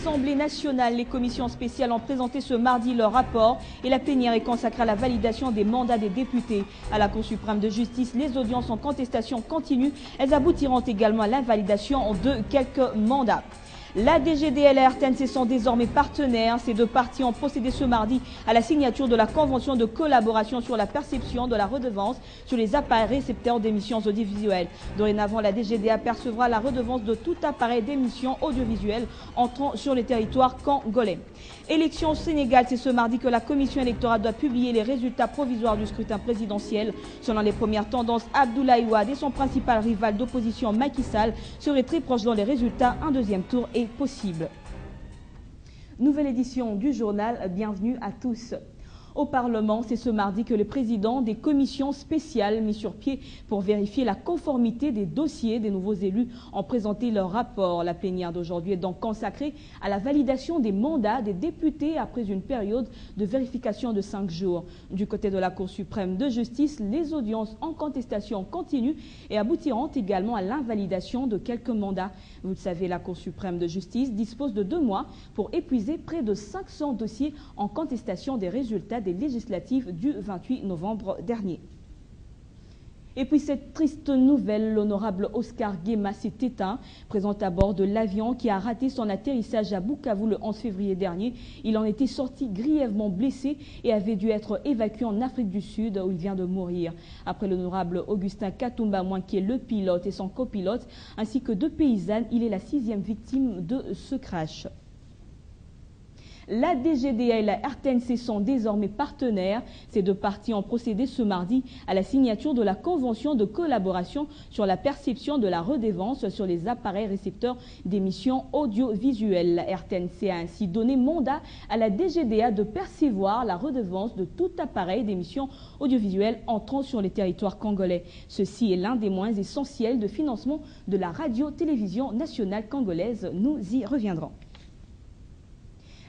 l'Assemblée nationale, les commissions spéciales ont présenté ce mardi leur rapport et la plénière est consacrée à la validation des mandats des députés. À la Cour suprême de justice, les audiences en contestation continuent. Elles aboutiront également à l'invalidation de quelques mandats. La DGD et la RTNC sont désormais partenaires. Ces deux parties ont procédé ce mardi à la signature de la convention de collaboration sur la perception de la redevance sur les appareils récepteurs d'émissions audiovisuelles. Dorénavant, la DGD apercevra la redevance de tout appareil d'émissions audiovisuelles entrant sur le territoire congolais. Élection au Sénégal, c'est ce mardi que la commission électorale doit publier les résultats provisoires du scrutin présidentiel. Selon les premières tendances, Abdoulaye Wade et son principal rival d'opposition Macky Sall seraient très proches dans les résultats. Un deuxième tour est possible. Nouvelle édition du journal, bienvenue à tous. Au Parlement, c'est ce mardi que les présidents des commissions spéciales mises sur pied pour vérifier la conformité des dossiers des nouveaux élus ont présenté leur rapport. La plénière d'aujourd'hui est donc consacrée à la validation des mandats des députés après une période de vérification de 5 jours. Du côté de la Cour suprême de justice, les audiences en contestation continuent et aboutiront également à l'invalidation de quelques mandats. Vous le savez, la Cour suprême de justice dispose de 2 mois pour épuiser près de 500 dossiers en contestation des résultats des législatives du 28 novembre dernier. Et puis cette triste nouvelle, l'honorable Oscar Guéma s'est éteint, présent à bord de l'avion qui a raté son atterrissage à Bukavu le 11 février dernier. Il en était sorti grièvement blessé et avait dû être évacué en Afrique du Sud où il vient de mourir. Après l'honorable Augustin Katumba qui est le pilote et son copilote, ainsi que 2 paysannes, il est la 6e victime de ce crash. La DGDA et la RTNC sont désormais partenaires. Ces deux parties ont procédé ce mardi à la signature de la convention de collaboration sur la perception de la redevance sur les appareils récepteurs d'émissions audiovisuelles. La RTNC a ainsi donné mandat à la DGDA de percevoir la redevance de tout appareil d'émissions audiovisuelles entrant sur les territoires congolais. Ceci est l'un des moyens essentiels de financement de la radio-télévision nationale congolaise. Nous y reviendrons.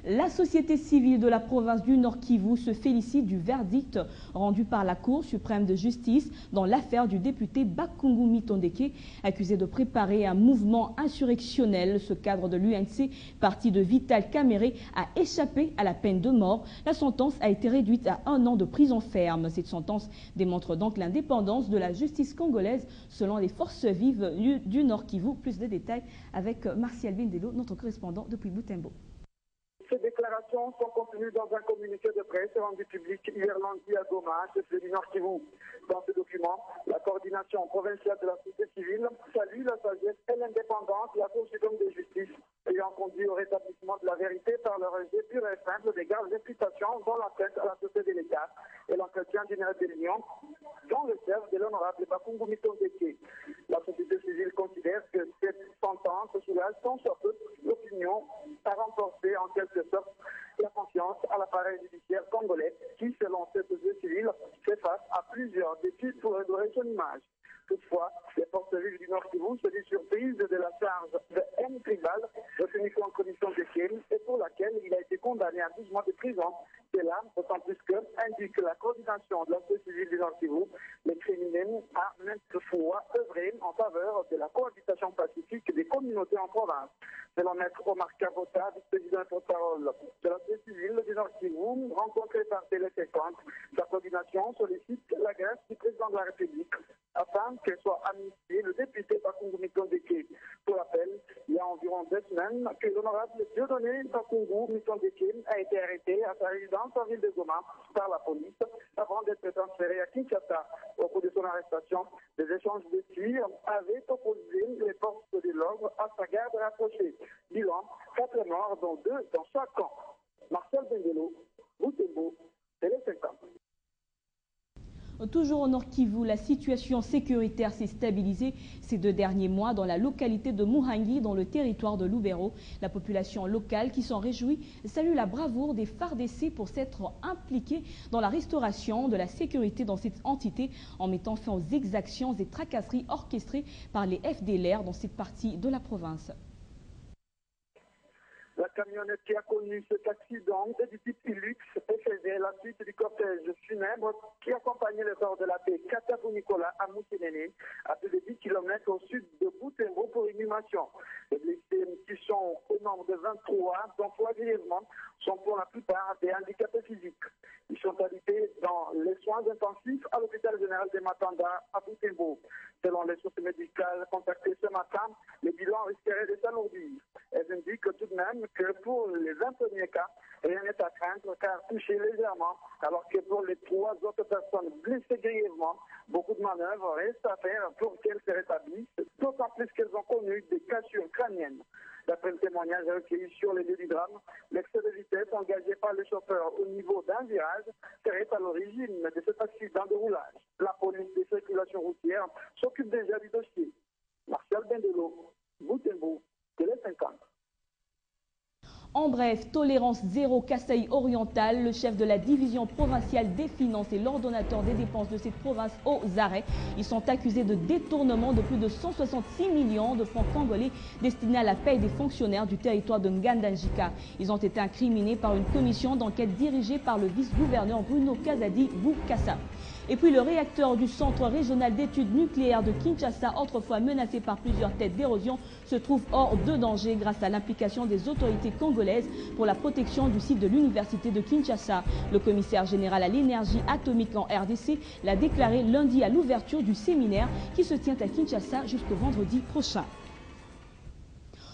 La société civile de la province du Nord Kivu se félicite du verdict rendu par la Cour suprême de justice dans l'affaire du député Bakungu Mitondeke, accusé de préparer un mouvement insurrectionnel. Ce cadre de l'UNC, parti de Vital Kamerhe, a échappé à la peine de mort. La sentence a été réduite à 1 an de prison ferme. Cette sentence démontre donc l'indépendance de la justice congolaise selon les forces vives du Nord Kivu. Plus de détails avec Martial Bindelo, notre correspondant depuis Butembo. Ces déclarations sont contenues dans un communiqué de presse rendu public hier lundi à Goma, chef du Nord Kivu. Dans ce document, la coordination provinciale de la société civile salue la sagesse et l'indépendance de la Cour suprême de justice ayant conduit au rétablissement de la vérité par le rejet pur et simple des graves imputations dont l'atteinte à la société de l'État et l'entretien d'une rébellion dont le chef de l'honorable Bakungu Mitondeke. La société civile considère que cette sentence soulage tant soit peu l'opinion à renforcer en quelque sorte la confiance à l'appareil judiciaire congolais qui, selon cette société civile, fait face à plusieurs défis pour redorer son image. Toutefois, les forces vives du Nord Kivu se disent surprises de la charge de haine tribale retenue en commission de crime et pour laquelle il a été condamné à 12 mois de prison. C'est là, d'autant plus que, indique la coordination de la société civile du Nord Kivu, les criminels a maintes fois œuvré en faveur de la cohabitation pacifique des communautés en province. Selon Maître Omar Kabota, vice-président porte-parole de la société civile du Nord Kivu, rencontré par Télé50, sa coordination sollicite la grève du président de la République afin qu'elle soit amnistiée le député Bakungu Mitondeke. Pour rappel, il y a environ 2 semaines que l'honorable Dieudonné Bakungu Mitondeke a été arrêté à sa résidence en ville de Goma par la police avant d'être transféré à Kinshasa. Au cours de son arrestation, des échanges de tirs avaient opposé les forces de l'ordre à sa garde rapprochée. Bilan, 4 morts, dont 2 dans chaque camp. Martial Bindelo, Butembo, Télé50. Toujours au Nord Kivu, la situation sécuritaire s'est stabilisée ces 2 derniers mois dans la localité de Muhangi, dans le territoire de Lubero. La population locale, qui s'en réjouit, salue la bravoure des FARDC pour s'être impliqués dans la restauration de la sécurité dans cette entité en mettant fin aux exactions et tracasseries orchestrées par les FDLR dans cette partie de la province. La camionnette qui a connu cet accident est du type Hilux et faisait la suite du cortège funèbre qui accompagnait le corps de l'abbé Katabu Nicolas à Moutinene, à plus de 10 km au sud de Butembo pour inhumation. Les blessés qui sont au nombre de 23, dont 3 grièvement, sont pour la plupart des handicapés physiques. Ils sont habités dans les soins intensifs à l'hôpital général de Matanda à Butembo. Selon les sources médicales contactées ce matin, les bilans risqueraient de s'alourdir. Elles indiquent tout de même que pour les 20 premiers cas, rien n'est à craindre car touchés légèrement, alors que pour les 3 autres personnes blessées grièvement, beaucoup de manœuvres restent à faire pour qu'elles se rétablissent, d'autant plus qu'elles ont connu des cassures crâniennes. D'après le témoignage recueilli sur les lieux du drame, l'excès de vitesse engagé par le chauffeur au niveau d'un virage serait à l'origine de cet accident de roulage. La police de circulation routière s'occupe déjà du dossier. Martial Bendelo, Butembo, Télé 50. En bref, tolérance zéro Kasaï oriental, le chef de la division provinciale des finances et l'ordonnateur des dépenses de cette province aux arrêts. Ils sont accusés de détournement de plus de 166 millions de francs congolais destinés à la paie des fonctionnaires du territoire de Ngandanjika. Ils ont été incriminés par une commission d'enquête dirigée par le vice-gouverneur Bruno Kazadi Boukassa. Et puis le réacteur du Centre régional d'études nucléaires de Kinshasa, autrefois menacé par plusieurs têtes d'érosion, se trouve hors de danger grâce à l'implication des autorités congolaises pour la protection du site de l'université de Kinshasa. Le commissaire général à l'énergie atomique en RDC l'a déclaré lundi à l'ouverture du séminaire qui se tient à Kinshasa jusqu'au vendredi prochain.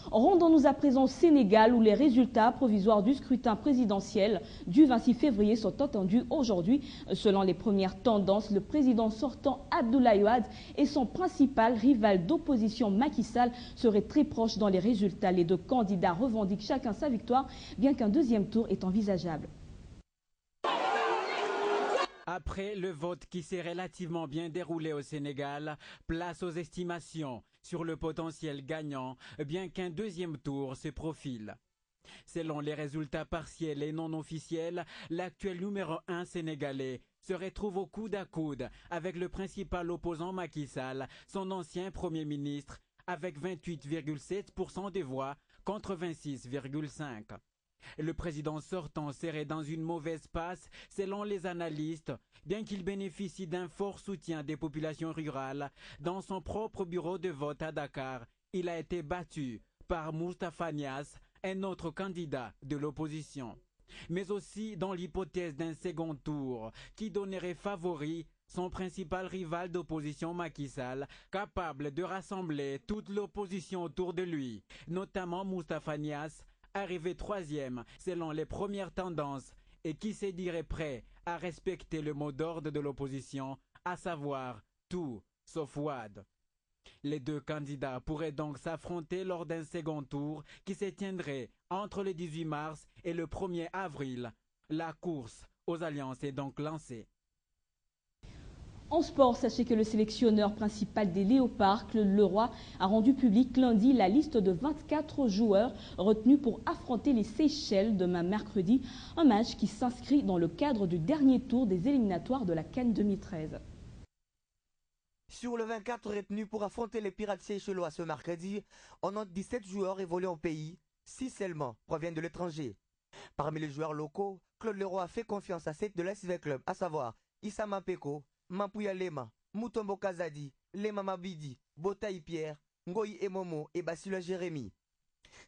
Rendons-nous à présent au Sénégal où les résultats provisoires du scrutin présidentiel du 26 février sont attendus aujourd'hui. Selon les premières tendances, le président sortant Abdoulaye Wade et son principal rival d'opposition Macky Sall seraient très proches dans les résultats. Les deux candidats revendiquent chacun sa victoire, bien qu'un deuxième tour est envisageable. Après le vote qui s'est relativement bien déroulé au Sénégal, place aux estimations sur le potentiel gagnant, bien qu'un deuxième tour se profile. Selon les résultats partiels et non officiels, l'actuel numéro 1 sénégalais se retrouve au coude à coude avec le principal opposant Macky Sall, son ancien Premier ministre, avec 28,7% des voix contre 26,5%. Le président sortant serait dans une mauvaise passe selon les analystes, bien qu'il bénéficie d'un fort soutien des populations rurales. Dans son propre bureau de vote à Dakar, il a été battu par Moustapha Niasse, un autre candidat de l'opposition. Mais aussi dans l'hypothèse d'un second tour qui donnerait favori son principal rival d'opposition Macky Sall, capable de rassembler toute l'opposition autour de lui, notamment Moustapha Niasse, arrivé troisième selon les premières tendances et qui se dirait prêt à respecter le mot d'ordre de l'opposition, à savoir tout sauf Wade. Les deux candidats pourraient donc s'affronter lors d'un second tour qui se tiendrait entre le 18 mars et le 1er avril. La course aux alliances est donc lancée. En sport, sachez que le sélectionneur principal des Léopards, Claude Leroy, a rendu public lundi la liste de 24 joueurs retenus pour affronter les Seychelles demain mercredi, un match qui s'inscrit dans le cadre du dernier tour des éliminatoires de la CAN 2013. Sur le 24 retenus pour affronter les Pirates seychellois ce mercredi, on note 17 joueurs évoluant au pays, 6 seulement proviennent de l'étranger. Parmi les joueurs locaux, Claude Leroy a fait confiance à 7 de l'SV Club, à savoir Issa Mapeko, Mampuya Lema, Mutombo Kazadi, Lema Mabidi, Botaï Pierre, Ngoyi Emomo et Basila Jérémy.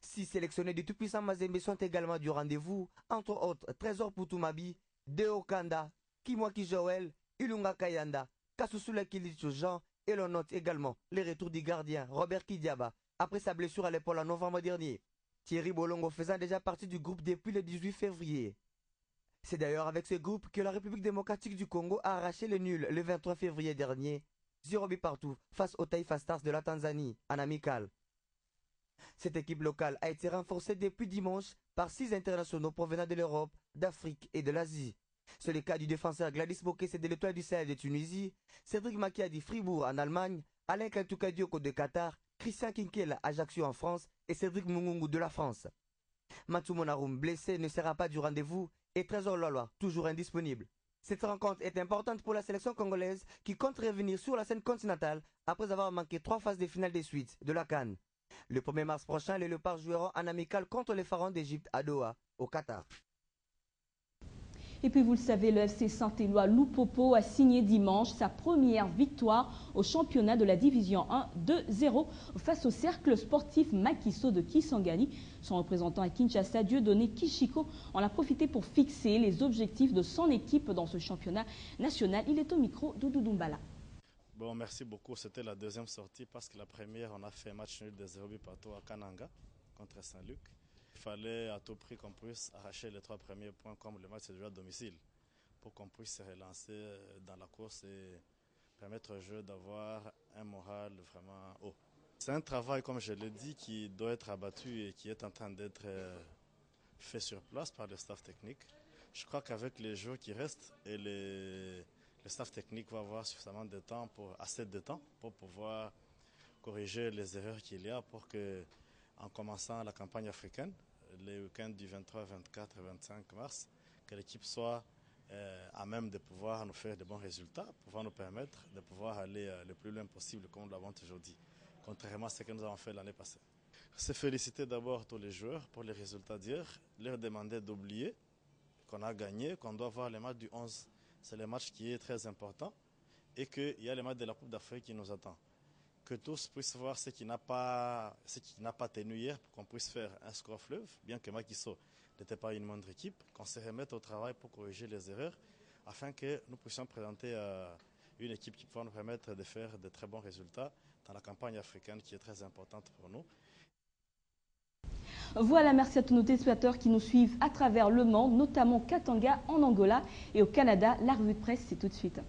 6 sélectionnés du tout-puissant Mazembe sont également du rendez-vous, entre autres Trésor Poutumabi, Deo Kanda, Kimwaki Joël, Ilunga Kayanda, Kasusula Kilicho Jean et l'on note également les retours du gardien Robert Kidiaba après sa blessure à l'épaule en novembre dernier. Thierry Bolongo faisant déjà partie du groupe depuis le 18 février. C'est d'ailleurs avec ce groupe que la République démocratique du Congo a arraché le nul le 23 février dernier, 0 but partout face aux Taifa Stars de la Tanzanie en amical. Cette équipe locale a été renforcée depuis dimanche par 6 internationaux provenant de l'Europe, d'Afrique et de l'Asie. C'est le cas du défenseur Gladys Bokesse de l'Étoile du Sahel de Tunisie, Cédric Makiadi Fribourg en Allemagne, Alain Kantouka-Dioko de Qatar, Christian Kinkela Ajaccio en France et Cédric Mungungu de la France. Matou Monaroum, blessé, ne sera pas du rendez-vous et Trésor Loloa, toujours indisponible. Cette rencontre est importante pour la sélection congolaise qui compte revenir sur la scène continentale après avoir manqué 3 phases de finale des suites de la CAN. Le 1er mars prochain, les Léopards joueront en amical contre les Pharaons d'Égypte à Doha, au Qatar. Et puis vous le savez, le FC Saint-Éloi Loupopo a signé dimanche sa première victoire au championnat de la Division 1 2-0 face au cercle sportif Makiso de Kisangani. Son représentant à Kinshasa, Dieudonné Kishiko, en a profité pour fixer les objectifs de son équipe dans ce championnat national. Il est au micro d'Oudou Doumbala. Bon, merci beaucoup. C'était la deuxième sortie parce que la première, on a fait un match nul de 0 but partout à Kananga contre Saint-Luc. Il fallait à tout prix qu'on puisse arracher les 3 premiers points comme le match se joue à domicile pour qu'on puisse se relancer dans la course et permettre au jeu d'avoir un moral vraiment haut. C'est un travail, comme je l'ai dit, qui doit être abattu et qui est en train d'être fait sur place par le staff technique. Je crois qu'avec les jours qui restent et le staff technique va avoir suffisamment de temps, assez de temps pour pouvoir corriger les erreurs qu'il y a pour que, en commençant la campagne africaine, les week-ends du 23, 24 et 25 mars, que l'équipe soit à même de pouvoir nous faire de bons résultats, pouvoir nous permettre de pouvoir aller le plus loin possible comme nous l'avons toujours dit, contrairement à ce que nous avons fait l'année passée. C'est féliciter d'abord tous les joueurs pour les résultats d'hier, leur demander d'oublier qu'on a gagné, qu'on doit voir les matchs du 11. C'est le match qui est très important et qu'il y a le match de la Coupe d'Afrique qui nous attend. Que tous puissent voir ce qui n'a pas tenu hier pour qu'on puisse faire un score fleuve, bien que Makiso n'était pas une moindre équipe, qu'on se remette au travail pour corriger les erreurs afin que nous puissions présenter une équipe qui pourra nous permettre de faire de très bons résultats dans la campagne africaine qui est très importante pour nous. Voilà, merci à tous nos téléspectateurs qui nous suivent à travers le monde, notamment Katanga en Angola et au Canada. La revue de presse, c'est tout de suite.